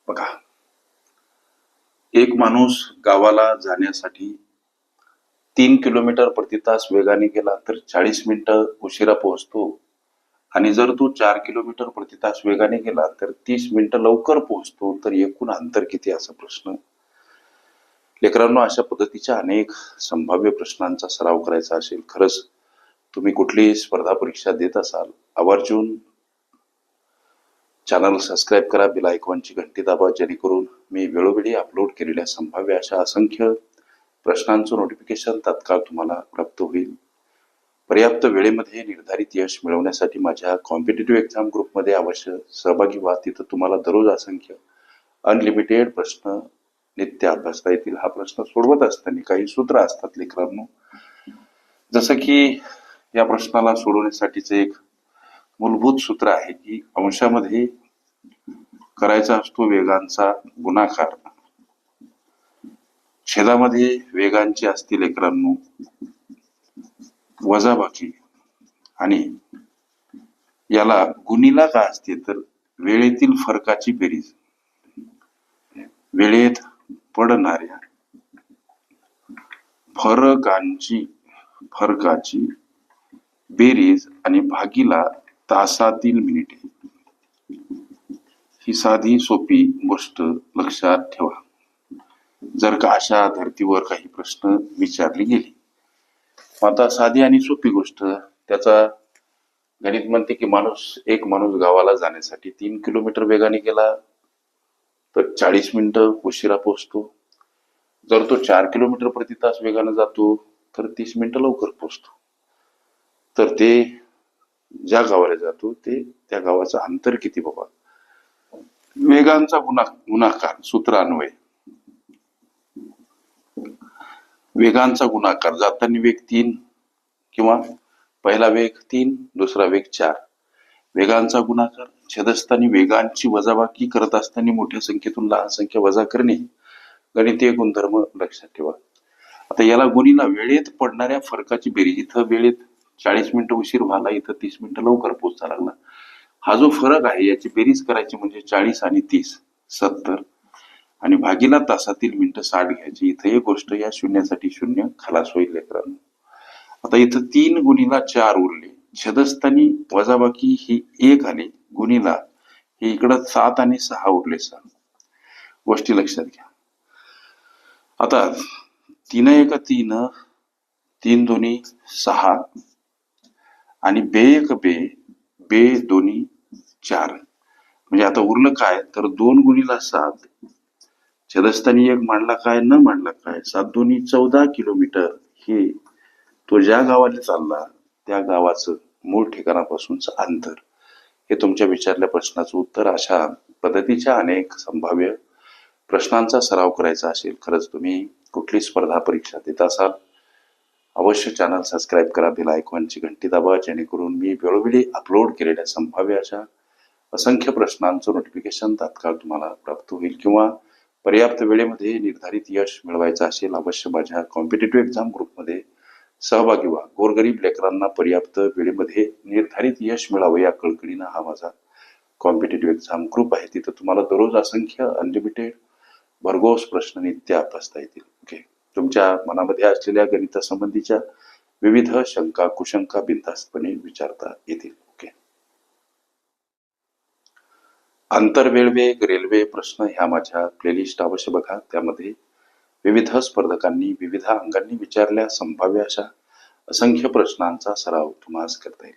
बघा, एक माणूस गावाला जाण्यासाठी 3 किलोमीटर प्रति तास वेगाने गेला तर 40 मिनिटं उशिरा पोहोचतो. आणि जर तो 4 किलोमीटर प्रति तास वेगाने गेला तर 30 मिनिटं लवकर पोहोचतो. तर एकूण अंतर किती असा प्रश्न. लेकरांनो, अशा पद्धतीच्या अनेक संभाव्य प्रश्नांचा सराव करायचा असेल, खरंच तुम्ही कुठलीही स्पर्धा परीक्षा देत असाल, आवर्जून चॅनल सबस्क्राईब करा, बेल आयकॉनची घंटी दाबा, जेणेकरून मी वेळोवेळी अपलोड केलेल्या संभाव्य अशा असंख्य प्रश्नांचं नोटिफिकेशन तात्काळ तुम्हाला प्राप्त होईल. पर्याप्त वेळेमध्ये निर्धारित यश मिळवण्यासाठी माझ्या कॉम्पिटिटिव्ह एक्झाम ग्रुपमध्ये अवश्य सहभागी व्हा. तिथं तुम्हाला दररोज असंख्य अनलिमिटेड प्रश्न नित्य अभ्यासता येतील. हा प्रश्न सोडवत असताना काही सूत्र असतात लेकरांनो, जसं की या प्रश्नाला सोडवण्यासाठीच एक मूलभूत सूत्र आहे की अंशामध्ये करायचा असतो वेगांचा गुणाकार, छेदामध्ये वेगांची असतील लेकरांनो वजाबाकी, आणि याला गुणिला काय असते तर वेळेतील फरकाची बेरीज. वेळेत पडणाऱ्या फरकाची बेरीज आणि भागीला तासातील मिनिटे. ही साधी सोपी गोष्ट लक्षात ठेवा जर का अशा धर्तीवर काही प्रश्न विचारली गेली. आता साधी आणि सोपी गोष्ट, त्याचा गणित म्हणते की एक माणूस गावाला जाण्यासाठी 3 किलोमीटर वेगाने गेला तर 40 मिनिटं उशिरा पोहोचतो. जर तो 4 किलोमीटर प्रति तास वेगाने जातो तर 30 मिनिटं लवकर पोहोचतो. तर ते ज्या गावाला जातो त्या गावाचं अंतर किती बाबा. वेगांचा गुणाकार सूत्रान्वये, वेगांचा गुणाकार, जाताना वेग 3 किंवा पहिला वेग 3, दुसरा वेग 4. वेगांचा गुणाकार, छेदस्थानी वेगांची वजाबाकी करत असताना मोठ्या संख्येतून लहान संख्या वजा करणे. गणितीय गुणधर्म लक्षात ठेवा. आता याला गुणिला वेळेत पडणाऱ्या फरकाची बेरीज. इथं वेळेत 40 मिनिटं उशीर व्हायला, इथं 30 मिनिटं लवकर पोहोचा लागला. हा जो फरक आहे याची बेरीज करायची म्हणजे 40 आणि 30 70, आणि भागीला तासातील मिनिटं 60 घ्यायची. इथं एक गोष्ट, या शून्यासाठी शून्य खलास होईल लेकरांनो. आता इथं 3 गुणिला 4 उरले, छेदस्थानी वजाबाकी ही 1 आली, गुणिला हे इकडं 7 आणि 6 उरले. 6 गोष्टी लक्षात घ्या. आता 3 एक 3, 3 दोन्ही 6, आणि बे एक बे दोन्ही 4. म्हणजे आता उरलं काय तर 2 गुणिला 7, छेदस्थानी 1 मांडला काय न मांडला काय, 7 दोन्ही 14 किलोमीटर. हे तो ज्या गावाला चालला त्या गावाचं मूळ ठिकाणापासूनचं अंतर. हे तुमच्या विचारल्या प्रश्नाचं उत्तर. अशा पद्धतीच्या अनेक संभाव्य प्रश्नांचा सराव करायचा असेल, खरंच तुम्ही कुठली स्पर्धा परीक्षा देत असाल, अवश्य चॅनल सबस्क्राईब करा, बेल आयकॉनची घंटी दाबा, जेणेकरून मी वेळोवेळी अपलोड केलेल्या संभाव्य अशा असंख्य प्रश्नांचं नोटिफिकेशन तात्काळ तुम्हाला प्राप्त होईल. किंवा पर्याप्त वेळेमध्ये निर्धारित यश मिळवायचं असेल, अवश्य माझ्या कॉम्पिटिटिव्ह एक्झाम ग्रुपमध्ये सहभागी व्हा. गोरगरीब लेकरांना पर्याप्त वेळेमध्ये निर्धारित यश मिळावं या कळकळीनं हा माझा कॉम्पिटिटिव्ह एक्झाम ग्रुप आहे. तिथं तुम्हाला दररोज असंख्य अनलिमिटेड भरघोस प्रश्न नित्य अभ्यासता येतील. ओके, तुमच्या मनामध्ये असलेल्या गणितासंबंधीच्या विविध शंका कुशंका बिनधास्तपणे विचारता येतील. ओके, आंतरवेळवेग रेल्वे प्रश्न ह्या माझ्या प्लेलिस्ट अवश्य बघा. त्यामध्ये विविध स्पर्धकांनी विविध अंगांनी विचारल्या संभाव्य अशा असंख्य प्रश्नांचा सराव तुम्हाला करता येईल.